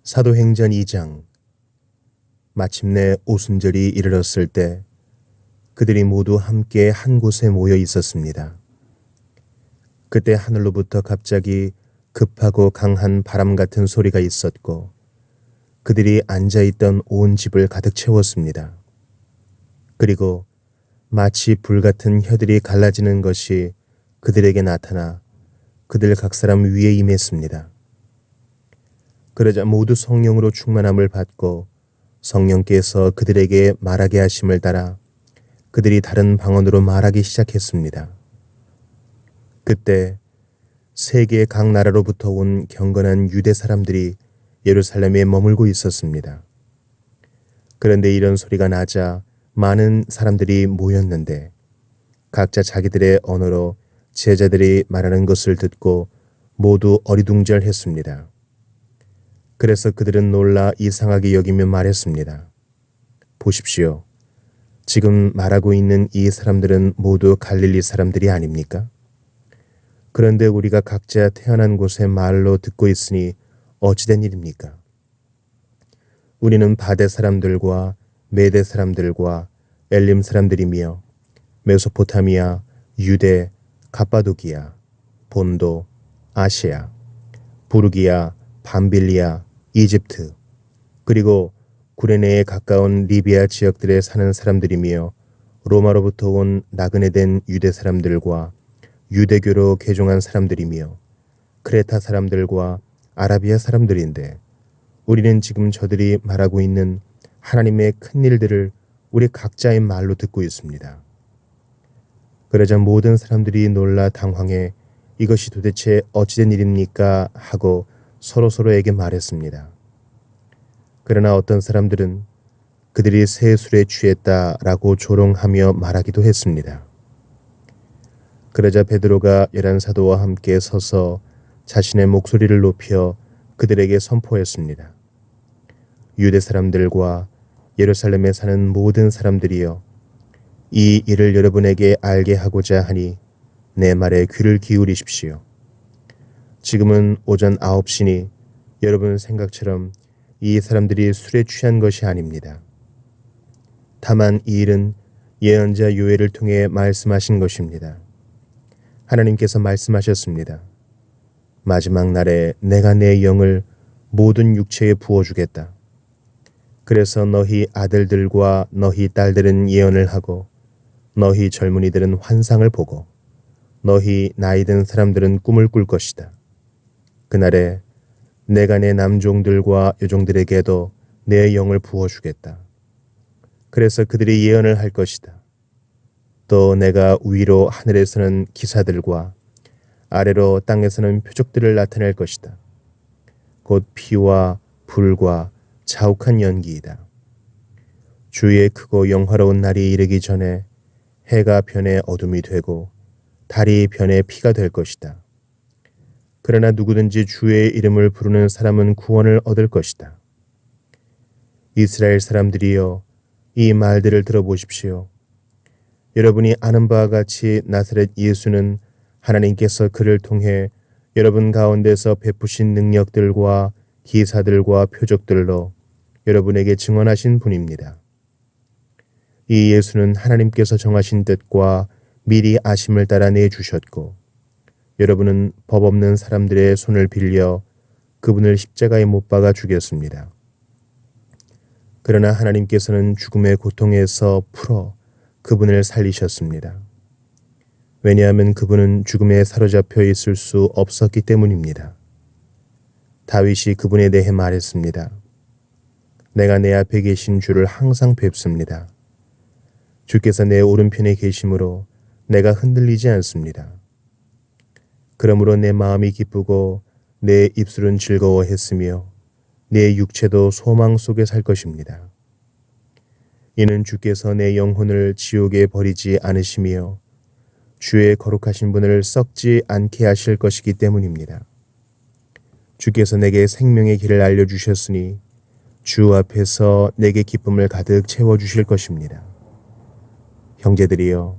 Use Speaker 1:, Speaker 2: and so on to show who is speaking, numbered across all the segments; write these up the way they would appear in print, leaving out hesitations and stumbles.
Speaker 1: 사도행전 2장. 마침내 오순절이 이르렀을 때 그들이 모두 함께 한 곳에 모여 있었습니다. 그때 하늘로부터 갑자기 급하고 강한 바람 같은 소리가 있었고 그들이 앉아있던 온 집을 가득 채웠습니다. 그리고 마치 불 같은 혀들이 갈라지는 것이 그들에게 나타나 그들 각 사람 위에 임했습니다. 그러자 모두 성령으로 충만함을 받고 성령께서 그들에게 말하게 하심을 따라 그들이 다른 방언으로 말하기 시작했습니다. 그때 세계 각 나라로부터 온 경건한 유대 사람들이 예루살렘에 머물고 있었습니다. 그런데 이런 소리가 나자 많은 사람들이 모였는데 각자 자기들의 언어로 제자들이 말하는 것을 듣고 모두 어리둥절했습니다. 그래서 그들은 놀라 이상하게 여기며 말했습니다. 보십시오. 지금 말하고 있는 이 사람들은 모두 갈릴리 사람들이 아닙니까? 그런데 우리가 각자 태어난 곳의 말로 듣고 있으니 어찌된 일입니까? 우리는 바데 사람들과 메데 사람들과 엘림 사람들이며 메소포타미아, 유대, 갑바도기아, 본도, 아시아, 부르기아, 밤빌리아, 이집트, 그리고 구레네에 가까운 리비아 지역들에 사는 사람들이며 로마로부터 온 나그네 된 유대 사람들과 유대교로 개종한 사람들이며 크레타 사람들과 아라비아 사람들인데 우리는 지금 저들이 말하고 있는 하나님의 큰 일들을 우리 각자의 말로 듣고 있습니다. 그러자 모든 사람들이 놀라 당황해 이것이 도대체 어찌된 일입니까? 하고 서로서로에게 말했습니다. 그러나 어떤 사람들은 그들이 새 술에 취했다라고 조롱하며 말하기도 했습니다. 그러자 베드로가 11사도와 함께 서서 자신의 목소리를 높여 그들에게 선포했습니다. 유대 사람들과 예루살렘에 사는 모든 사람들이여, 이 일을 여러분에게 알게 하고자 하니 내 말에 귀를 기울이십시오. 지금은 오전 9시니 여러분 생각처럼 이 사람들이 술에 취한 것이 아닙니다. 다만 이 일은 예언자 요엘을 통해 말씀하신 것입니다. 하나님께서 말씀하셨습니다. 마지막 날에 내가 내 영을 모든 육체에 부어주겠다. 그래서 너희 아들들과 너희 딸들은 예언을 하고 너희 젊은이들은 환상을 보고 너희 나이 든 사람들은 꿈을 꿀 것이다. 그날에 내가 내 남종들과 여종들에게도 내 영을 부어주겠다. 그래서 그들이 예언을 할 것이다. 또 내가 위로 하늘에서는 기사들과 아래로 땅에서는 표적들을 나타낼 것이다. 곧 피와 불과 자욱한 연기이다. 주의 크고 영화로운 날이 이르기 전에 해가 변해 어둠이 되고 달이 변해 피가 될 것이다. 그러나 누구든지 주의 이름을 부르는 사람은 구원을 얻을 것이다. 이스라엘 사람들이여, 이 말들을 들어보십시오. 여러분이 아는 바와 같이 나사렛 예수는 하나님께서 그를 통해 여러분 가운데서 베푸신 능력들과 기사들과 표적들로 여러분에게 증언하신 분입니다. 이 예수는 하나님께서 정하신 뜻과 미리 아심을 따라 내주셨고 여러분은 법 없는 사람들의 손을 빌려 그분을 십자가에 못 박아 죽였습니다. 그러나 하나님께서는 죽음의 고통에서 풀어 그분을 살리셨습니다. 왜냐하면 그분은 죽음에 사로잡혀 있을 수 없었기 때문입니다. 다윗이 그분에 대해 말했습니다. 내가 내 앞에 계신 주를 항상 뵙습니다. 주께서 내 오른편에 계심으로 내가 흔들리지 않습니다. 그러므로 내 마음이 기쁘고 내 입술은 즐거워했으며 내 육체도 소망 속에 살 것입니다. 이는 주께서 내 영혼을 지옥에 버리지 않으시며 주의 거룩하신 분을 썩지 않게 하실 것이기 때문입니다. 주께서 내게 생명의 길을 알려주셨으니 주 앞에서 내게 기쁨을 가득 채워주실 것입니다. 형제들이여,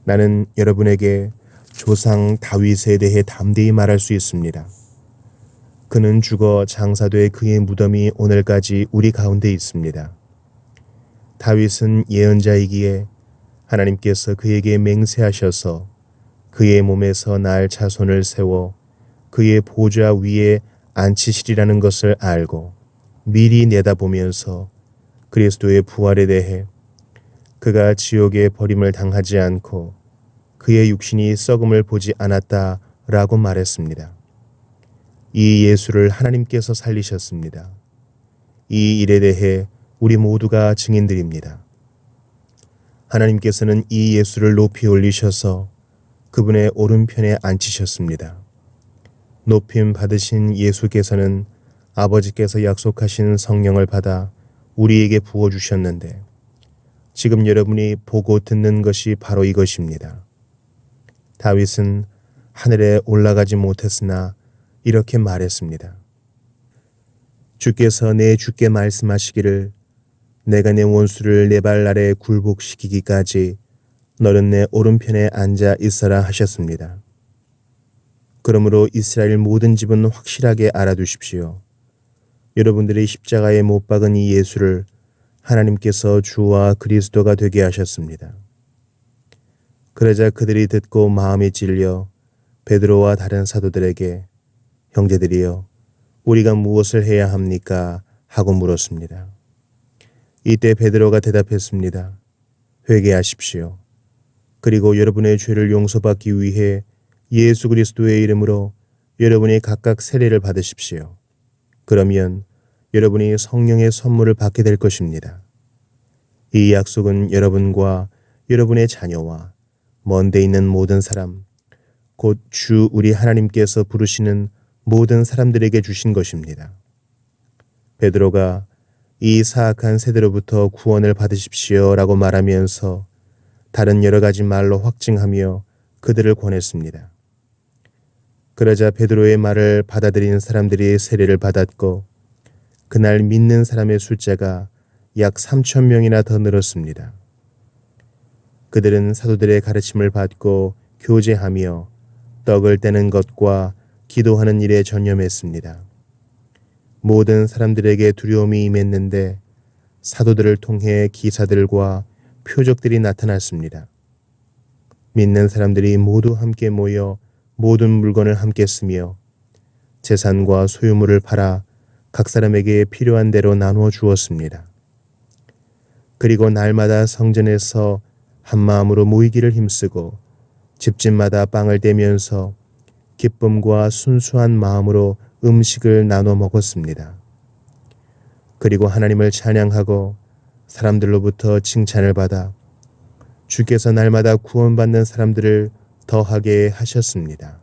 Speaker 1: 나는 여러분에게 조상 다윗에 대해 담대히 말할 수 있습니다. 그는 죽어 장사돼 그의 무덤이 오늘까지 우리 가운데 있습니다. 다윗은 예언자이기에 하나님께서 그에게 맹세하셔서 그의 몸에서 날 자손을 세워 그의 보좌 위에 앉히시리라는 것을 알고 미리 내다보면서 그리스도의 부활에 대해 그가 지옥의 버림을 당하지 않고 그의 육신이 썩음을 보지 않았다라고 말했습니다. 이 예수를 하나님께서 살리셨습니다. 이 일에 대해 우리 모두가 증인들입니다. 하나님께서는 이 예수를 높이 올리셔서 그분의 오른편에 앉히셨습니다. 높임 받으신 예수께서는 아버지께서 약속하신 성령을 받아 우리에게 부어주셨는데 지금 여러분이 보고 듣는 것이 바로 이것입니다. 다윗은 하늘에 올라가지 못했으나 이렇게 말했습니다. 주께서 내 주께 말씀하시기를 내가 내 원수를 내 발 아래 굴복시키기까지 너는 내 오른편에 앉아 있어라 하셨습니다. 그러므로 이스라엘 모든 집은 확실하게 알아두십시오. 여러분들이 십자가에 못 박은 이 예수를 하나님께서 주와 그리스도가 되게 하셨습니다. 그러자 그들이 듣고 마음이 찔려 베드로와 다른 사도들에게 형제들이여 우리가 무엇을 해야 합니까? 하고 물었습니다. 이때 베드로가 대답했습니다. 회개하십시오. 그리고 여러분의 죄를 용서받기 위해 예수 그리스도의 이름으로 여러분이 각각 세례를 받으십시오. 그러면 여러분이 성령의 선물을 받게 될 것입니다. 이 약속은 여러분과 여러분의 자녀와 먼 데 있는 모든 사람, 곧 주 우리 하나님께서 부르시는 모든 사람들에게 주신 것입니다. 베드로가 이 사악한 세대로부터 구원을 받으십시오 라고 말하면서 다른 여러 가지 말로 확증하며 그들을 권했습니다. 그러자 베드로의 말을 받아들인 사람들이 세례를 받았고 그날 믿는 사람의 숫자가 약 3,000명이나 더 늘었습니다. 그들은 사도들의 가르침을 받고 교제하며 떡을 떼는 것과 기도하는 일에 전념했습니다. 모든 사람들에게 두려움이 임했는데 사도들을 통해 기사들과 표적들이 나타났습니다. 믿는 사람들이 모두 함께 모여 모든 물건을 함께 쓰며 재산과 소유물을 팔아 각 사람에게 필요한 대로 나누어 주었습니다. 그리고 날마다 성전에서 한 마음으로 모이기를 힘쓰고 집집마다 빵을 떼면서 기쁨과 순수한 마음으로 음식을 나눠 먹었습니다. 그리고 하나님을 찬양하고 사람들로부터 칭찬을 받아 주께서 날마다 구원받는 사람들을 더하게 하셨습니다.